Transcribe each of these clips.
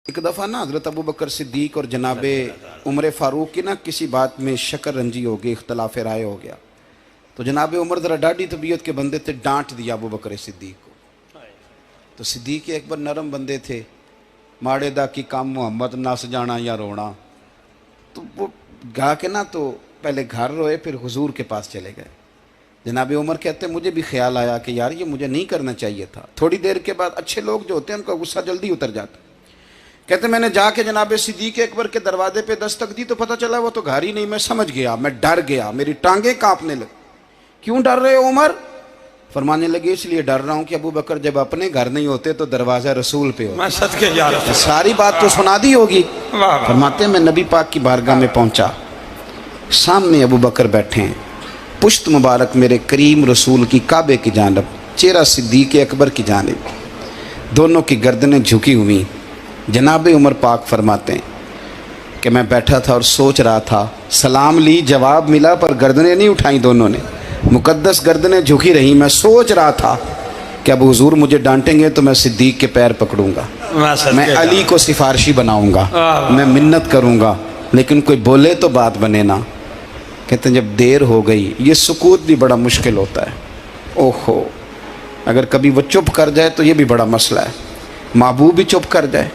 ایک دفعہ نا حضرت ابو بکر صدیق اور جناب عمر فاروق کی نا کسی بات میں شکر رنجی ہو گئی، اختلاف رائے ہو گیا، تو جناب عمر ذرا ڈاڈی طبیعت کے بندے تھے، ڈانٹ دیا ابو بکر صدیق کو۔ تو صدیق اکبر نرم بندے تھے، ماڑے دا کی کام محمد نس جانا یا رونا، تو وہ گا کے نا تو پہلے گھر روئے، پھر حضور کے پاس چلے گئے۔ جناب عمر کہتے ہیں مجھے بھی خیال آیا کہ یار یہ مجھے نہیں کرنا چاہیے تھا۔ تھوڑی دیر کے بعد اچھے لوگ جو ہوتے ہیں ان کا غصہ جلدی اتر جاتا ہے۔ کہتے میں نے جا کے جناب صدیق اکبر کے دروازے پہ دستک دی تو پتہ چلا وہ تو گھر ہی نہیں۔ میں سمجھ گیا، میں ڈر گیا، میری ٹانگیں کانپنے لگی۔ کیوں ڈر رہے ہو عمر؟ فرمانے لگے اس لیے ڈر رہا ہوں کہ ابو بکر جب اپنے گھر نہیں ہوتے تو دروازہ رسول پہ ہوتا۔ میں صدقے جا رہا ہوں۔ ساری بات تو سنا دی ہوگی۔ فرماتے ہیں میں نبی پاک کی بارگاہ میں پہنچا، سامنے ابو بکر بیٹھے ہیں، پشت مبارک میرے کریم رسول کی کعبے کی جانب، چہرہ صدیق اکبر کی جانب، دونوں کی گردنیں جھکی ہوئی۔ جناب عمر پاک فرماتے ہیں کہ میں بیٹھا تھا اور سوچ رہا تھا، سلام لی، جواب ملا، پر گردنیں نہیں اٹھائیں دونوں نے، مقدس گردنیں جھکی رہی۔ میں سوچ رہا تھا کہ اب حضور مجھے ڈانٹیں گے تو میں صدیق کے پیر پکڑوں گا، میں علی کو سفارشی بناؤں گا، میں منت کروں گا، لیکن کوئی بولے تو بات بنے نا۔ کہتے ہیں جب دیر ہو گئی، یہ سکوت بھی بڑا مشکل ہوتا ہے، اوہو اگر کبھی وہ چپ کر جائے تو یہ بھی بڑا مسئلہ ہے، محبوب بھی چپ کر جائے۔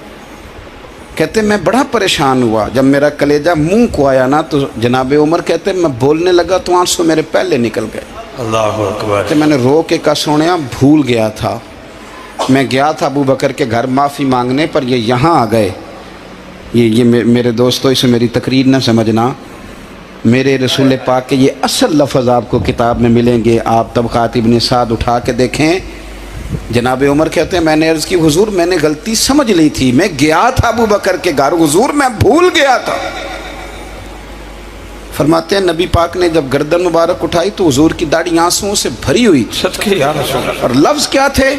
کہتے میں بڑا پریشان ہوا، جب میرا کلیجہ منہ کو آیا نا تو جناب عمر کہتے میں بولنے لگا تو آنسو میرے پہلے نکل گئے۔ اللہ اکبر۔ کہ میں نے رو کے کہا سونیا بھول گیا تھا، میں گیا تھا ابو بکر کے گھر معافی مانگنے، پر یہ یہاں آ گئے۔ یہ میرے دوستو اسے میری تقریر نہ سمجھنا، میرے رسول پاک کے یہ اصل لفظ آپ کو کتاب میں ملیں گے، آپ طبقات ابن سعد اٹھا کے دیکھیں۔ جناب عمر کہتے ہیں میں نے عرض کی حضور میں نے غلطی سمجھ لی تھی، میں گیا تھا ابو بکر کے گھر حضور، میں بھول گیا تھا۔ فرماتے ہیں نبی پاک نے جب گردن مبارک اٹھائی تو حضور کی داڑھی آنسوؤں سے بھری ہوئی تھی، صدقے یا رسول اللہ۔ اور لفظ کیا تھے؟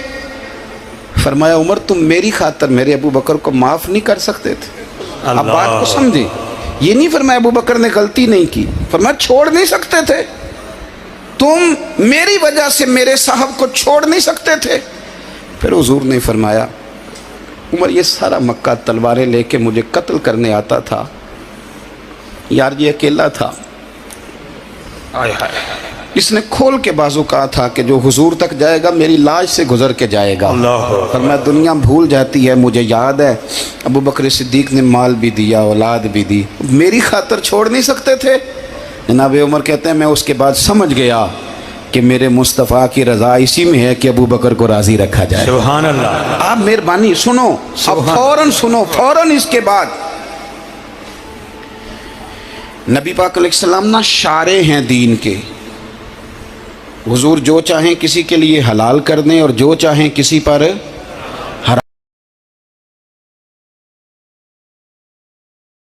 فرمایا عمر تم میری خاطر میرے ابو بکر کو معاف نہیں کر سکتے تھے؟ اب بات کو سمجھیں، یہ نہیں فرمایا ابو بکر نے غلطی نہیں کی، فرمایا چھوڑ نہیں سکتے تھے، تم میری وجہ سے میرے صاحب کو چھوڑ نہیں سکتے تھے۔ پھر حضور نے فرمایا عمر یہ سارا مکہ تلواریں لے کے مجھے قتل کرنے آتا تھا، یار یہ اکیلا تھا، اس نے کھول کے بازو کہا تھا کہ جو حضور تک جائے گا میری لاش سے گزر کے جائے گا۔ فرمایا دنیا بھول جاتی ہے، مجھے یاد ہے ابو بکر صدیق نے مال بھی دیا، اولاد بھی دی، میری خاطر چھوڑ نہیں سکتے تھے۔ جناب عمر کہتے ہیں میں اس کے بعد سمجھ گیا کہ میرے مصطفیٰ کی رضا اسی میں ہے کہ ابو بکر کو راضی رکھا جائے۔ سبحان اللہ۔ آپ مہربانی سنو، اب فوراً سنو، فوراً اس کے بعد نبی پاک علیہ السلام نا شارع ہیں دین کے، حضور جو چاہیں کسی کے لیے حلال کر دیں اور جو چاہیں کسی پر